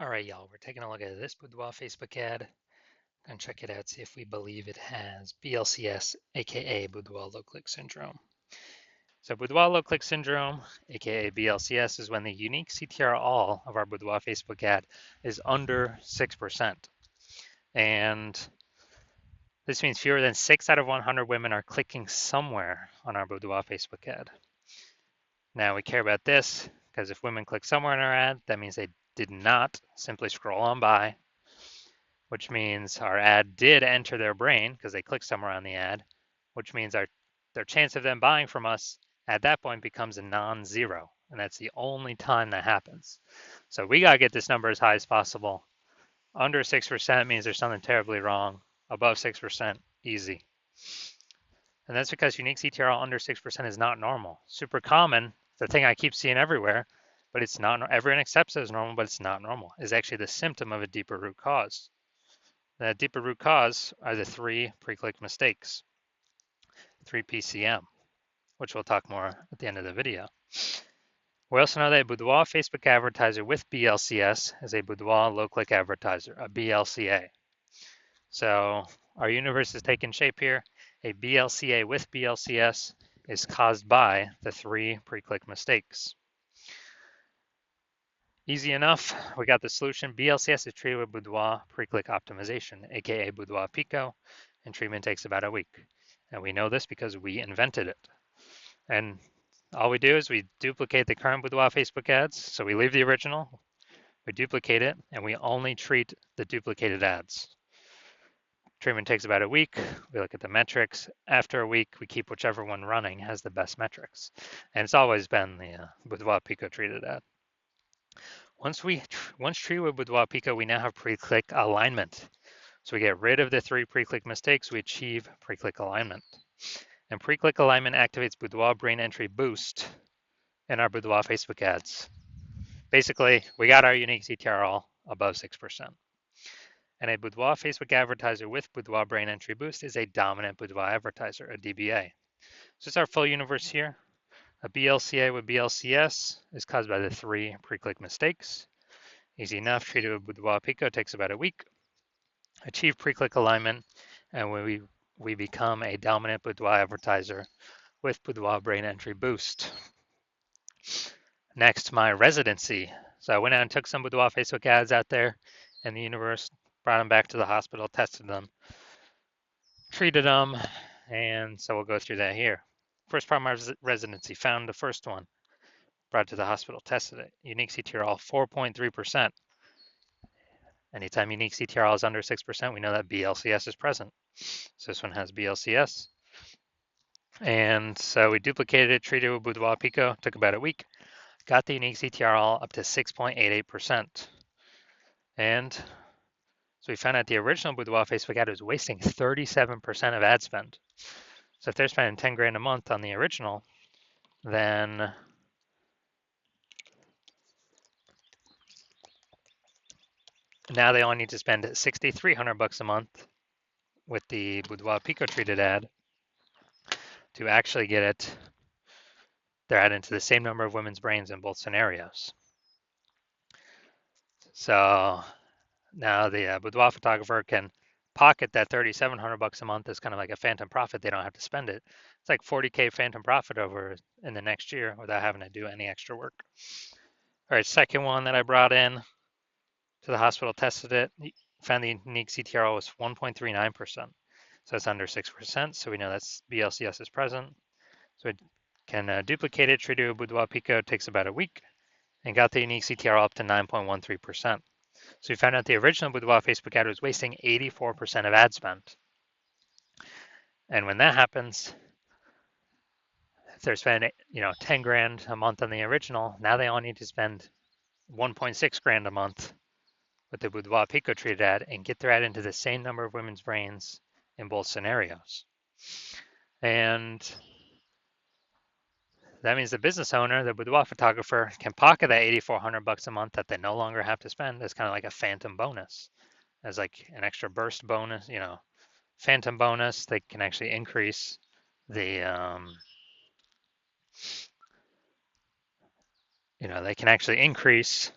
All right, y'all, we're taking a look at this Boudoir Facebook ad. Gonna check it out, see if we believe it has BLCS, aka Boudoir low click syndrome. So Boudoir low click syndrome, aka BLCS, is when the unique CTR all of our Boudoir Facebook ad is under 6%. And this means fewer than 6 out of 100 women are clicking somewhere on our Boudoir Facebook ad. Now we care about this because if women click somewhere in our ad, that means they did not simply scroll on by, which means our ad did enter their brain because they clicked somewhere on the ad, which means their chance of them buying from us at that point becomes a non-zero. And that's the only time that happens. So we got to get this number as high as possible. Under 6% means there's something terribly wrong. Above 6%, easy. And that's because unique CTRL under 6% is not normal. Super common, the thing I keep seeing everywhere, but it's not, everyone accepts it as normal, but it's not normal. It's actually the symptom of a deeper root cause. The deeper root cause are the 3 pre-click mistakes, 3 PCM, which we'll talk more at the end of the video. We also know that a Boudoir Facebook advertiser with BLCS is a Boudoir low-click advertiser, a BLCA. So our universe is taking shape here. A BLCA with BLCS is caused by the 3 pre-click mistakes. Easy enough, we got the solution. BLCS is treated with Boudoir pre-click optimization, aka Boudoir Pico, and treatment takes about a week. And we know this because we invented it. And all we do is we duplicate the current Boudoir Facebook ads. So we leave the original, we duplicate it, and we only treat the duplicated ads. Treatment takes about a week. We look at the metrics. After a week, we keep whichever one running has the best metrics. And it's always been the Boudoir Pico treated ad. Once treated with Boudoir Pico, we now have pre-click alignment. So we get rid of the 3 pre-click mistakes, we achieve pre-click alignment. And pre-click alignment activates Boudoir brain entry boost in our Boudoir Facebook ads. Basically, we got our unique CTR all above 6%. And a Boudoir Facebook advertiser with Boudoir brain entry boost is a dominant Boudoir advertiser, a DBA. So it's our full universe here. A BLCA with BLCS is caused by the 3 pre-click mistakes. Easy enough, treated with Boudoir Pico takes about a week. Achieve pre-click alignment, and we become a dominant Boudoir advertiser with Boudoir brain entry boost. Next, my residency. So I went out and took some Boudoir Facebook ads out there in the universe, brought them back to the hospital, tested them, treated them, and so we'll go through that here. First part of my residency, found the first one, brought it to the hospital, tested it. Unique CTRL 4.3%. Anytime unique CTRL is under 6%, we know that BLCS is present. So this one has BLCS. And so we duplicated it, treated it with Boudoir Pico, took about a week, got the unique CTRL up to 6.88%. And so we found out the original Boudoir Facebook ad was wasting 37% of ad spend. So if they're spending 10 grand a month on the original, then now they only need to spend 6,300 bucks a month with the Boudoir Pico treated ad to actually get their ad into the same number of women's brains in both scenarios. So now the Boudoir photographer can pocket that 3,700 bucks a month as kind of like a phantom profit. They don't have to spend it. It's like 40K phantom profit over in the next year without having to do any extra work. All right, second one that I brought in to the hospital, tested it, found the unique CTRL was 1.39%. So it's under 6%. So we know that's BLCS is present. So it can duplicate it, treat it with Boudoir Pico, takes about a week, and got the unique CTRL up to 9.13%. So we found out the original Boudoir Facebook ad was wasting 84% of ad spend. And when that happens, if they're spending 10 grand a month on the original, now they all need to spend 1.6 grand a month with the Boudoir Pico treated ad and get their ad into the same number of women's brains in both scenarios. And that means the business owner, the Boudoir photographer, can pocket that 8,400 bucks a month that they no longer have to spend as kind of like a phantom bonus, as like an extra burst bonus, phantom bonus. They can actually increase the, they can actually increase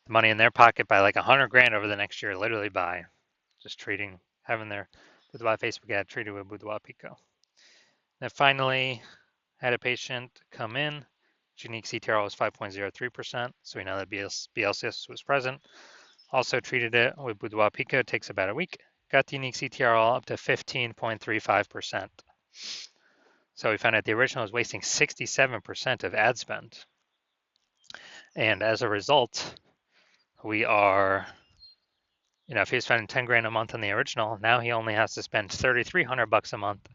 the money in their pocket by like 100 grand over the next year, literally by just having their Boudoir Facebook ad treated with Boudoir Pico. Then finally, had a patient come in. Unique CTRL was 5.03%, so we know that BLCS was present. Also treated it with Boudoir Pico, it takes about a week. Got the unique CTRL up to 15.35%. So we found out the original was wasting 67% of ad spend. And as a result, we are, if he was spending 10 grand a month on the original, now he only has to spend 3,300 bucks a month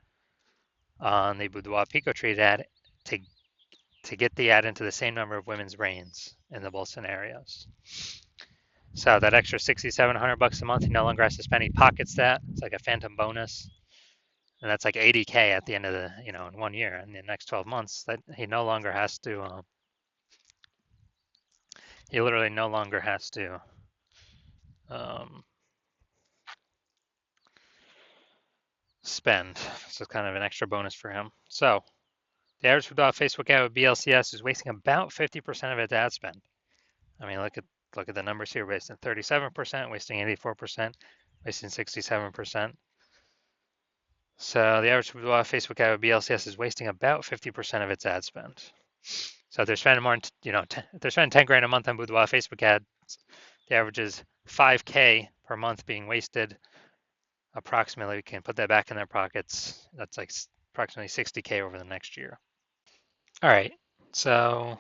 on the Boudoir Pico treated ad to get the ad into the same number of women's brains in the both scenarios. So that extra 6,700 bucks a month, he no longer has to spend. He pockets that. It's like a phantom bonus, and that's like 80K at the end of the, in 1 year. In the next 12 months, that he no longer has to. He literally no longer has to. Spend. So it's kind of an extra bonus for him. So the average Facebook ad with BLCS is wasting about 50% of its ad spend. I mean, look at the numbers here: wasting 37%, wasting 84%, wasting 67%. So the average Facebook ad with BLCS is wasting about 50% of its ad spend. So if they're spending more, if they're spending 10 grand a month on Boudoir Facebook ads, the average is 5K per month being wasted. Approximately, we can put that back in their pockets. That's like approximately 60K over the next year. All right, so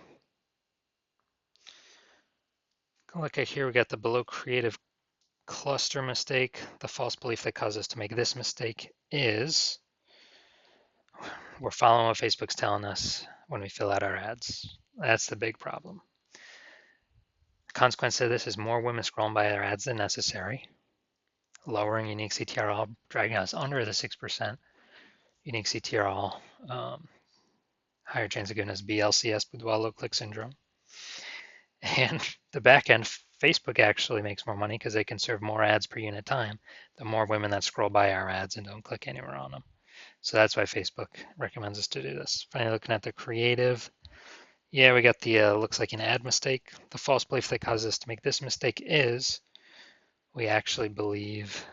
look at here, we got the below creative cluster mistake. The false belief that caused us to make this mistake is we're following what Facebook's telling us when we fill out our ads. That's the big problem. The consequence of this is more women scrolling by our ads than necessary, lowering unique CTRL, dragging us under the 6% unique CTRL, higher chance of giving us BLCS, Boudoir low click syndrome. And the back end, Facebook actually makes more money because they can serve more ads per unit time, the more women that scroll by our ads and don't click anywhere on them. So that's why Facebook recommends us to do this. Finally, looking at the creative, yeah, we got the looks like an ad mistake. The false belief that causes us to make this mistake is we actually believe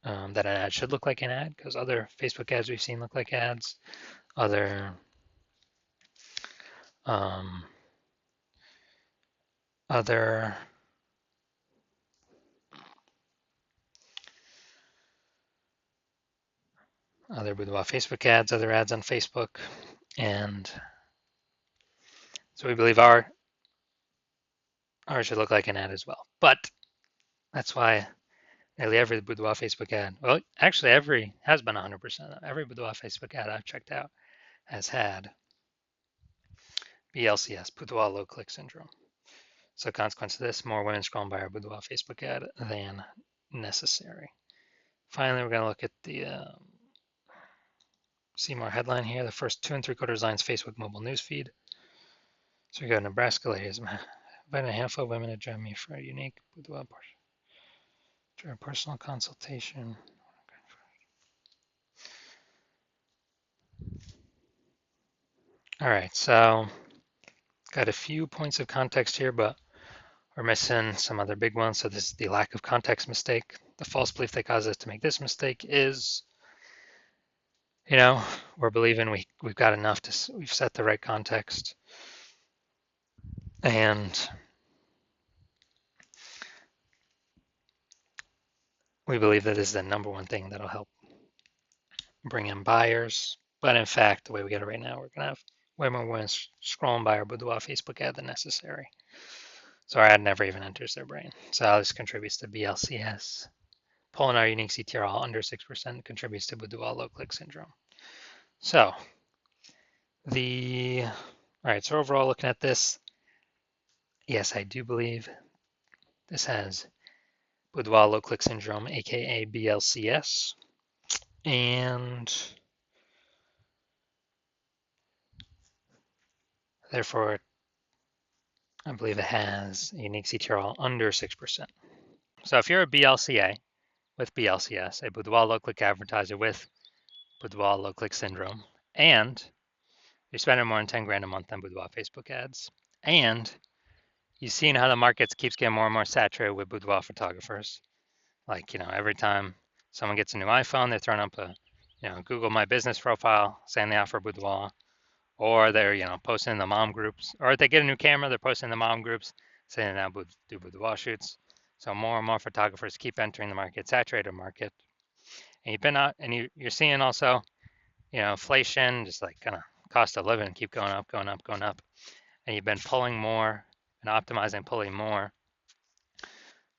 that an ad should look like an ad because other Facebook ads we've seen look like ads. Other Boudoir Facebook ads, other ads on Facebook, and so we believe ours should look like an ad as well. But that's why nearly every Boudoir Facebook ad, well, actually has been 100%. Every Boudoir Facebook ad I've checked out has had BLCS, Boudoir low click syndrome. So consequence of this, more women scrolling by our Boudoir Facebook ad than necessary. Finally, we're going to look at the see more headline here. The first 2 3/4 lines Facebook mobile newsfeed. So we go Nebraska ladies. Inviting a handful of women to join me for a unique Boudoir personal consultation. All right, so got a few points of context here, but we're missing some other big ones. So this is the lack of context mistake. The false belief that caused us to make this mistake is, we're believing we've got enough we've set the right context. And we believe that is the number one thing that'll help bring in buyers. But in fact, the way we get it right now, we're going to have way more women scrolling by our Boudoir Facebook ad than necessary. So our ad never even enters their brain. So this contributes to BLCS. Pulling our unique CTRL under 6% contributes to Boudoir low click syndrome. So all right, so overall looking at this, yes, I do believe this has Boudoir low click syndrome, aka BLCS. And therefore, I believe it has a unique CTRL under 6%. So if you're a BLCA with BLCS, a Boudoir low click advertiser with Boudoir low click syndrome, and you're spending more than 10 grand a month on Boudoir Facebook ads, and you've seen how the markets keeps getting more and more saturated with boudoir photographers. Like, every time someone gets a new iPhone, they're throwing up a, Google My Business profile saying they offer boudoir, or they're, posting in the mom groups, or if they get a new camera, they're posting in the mom groups saying they now do boudoir shoots. So more and more photographers keep entering the market, saturated market. And you've been out, and you're seeing also, inflation, just like kind of cost of living keep going up, going up, going up. And you've been pulling more and optimizing, pulling more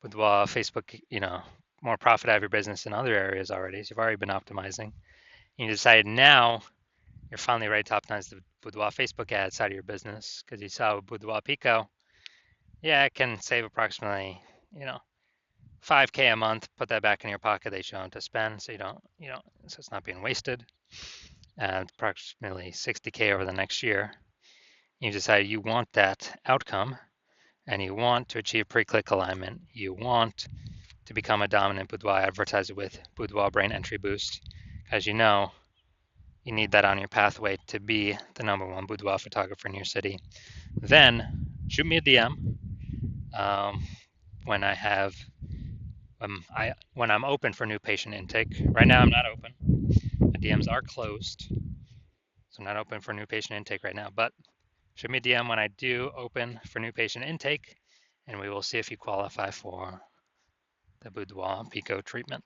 with Facebook, more profit out of your business in other areas already. So you've already been optimizing. And you decided now you're finally ready to optimize the Boudoir Facebook ad side of your business because you saw with Boudoir Pico, yeah, it can save approximately, 5K a month. Put that back in your pocket. They show them to spend, so so it's not being wasted. And approximately 60K over the next year. You decide you want that outcome, and you want to achieve pre-click alignment. You want to become a dominant boudoir advertiser with Boudoir Brain Entry Boost. As you know, you need that on your pathway to be the #1 boudoir photographer in your city. Then shoot me a DM when I have when I'm open for new patient intake. Right now I'm not open. My DMs are closed, so I'm not open for new patient intake right now. But shoot me a DM when I do open for new patient intake, and we will see if you qualify for the Boudoir Pico treatment.